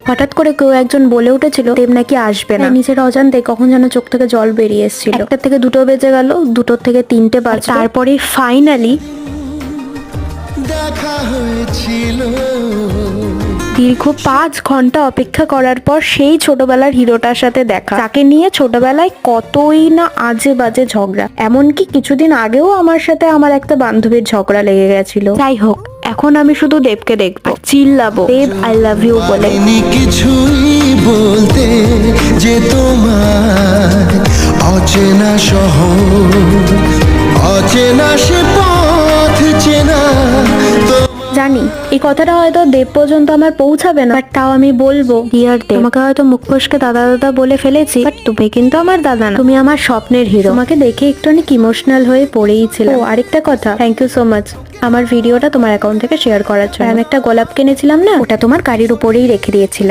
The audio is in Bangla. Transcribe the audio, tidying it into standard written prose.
হঠাৎ করে কেউ একজন বলে উঠেছিল দেব নাকি আসবে না। নিজের অজান্তে কখন যেন চোখ থেকে জল বেরিয়ে এসেছিল। 1টা থেকে 2টো বেজে গেল, 2টোর থেকে 3টে বাজে, তারপরে ফাইনালি দেখা হয়েছিল। দীর্ঘ 5 ঘন্টা অপেক্ষা করার পর সেই ছোটবেলার হিরোটার সাথে দেখা, তাকে নিয়ে ছোটবেলায় কতই না আজে বাজে ঝগড়া, এমনকি কিছুদিন আগেও আমার সাথে আমার একটা বান্ধবীর ঝগড়া লেগে গেছিল। যাই হোক, এখন আমি শুধু দেবকে দেখবো, চিল্লাবো দেব আই লাভ ইউ বলে। কিছুই বলতে যে তোমার অচেনা শহর, অচেনা সে পথ চেনা। জানি এই কথাটা হয়তো দেব পর্যন্ত আমার পৌঁছাবে না, বাট তাও আমি বলবো, ডিয়ার দেব, তোমাকে হয়তো মুখ ফসকে দাদা দাদা বলে ফেলেছি, বাট তুমি কিন্তু আমার দাদা না, তুমি আমার স্বপ্নের হিরো। তোমাকে দেখে একটু অনেক ইমোশনাল হয়ে পড়েই ছিল। ও আরেকটা কথা, থ্যাংক ইউ সো মাচ আমার ভিডিওটা তোমার অ্যাকাউন্ট থেকে শেয়ার করার জন্য। আমি একটা গোলাপ কিনেছিলাম না, ওটা তোমার গাড়ির উপরেই রেখে দিয়েছিলাম।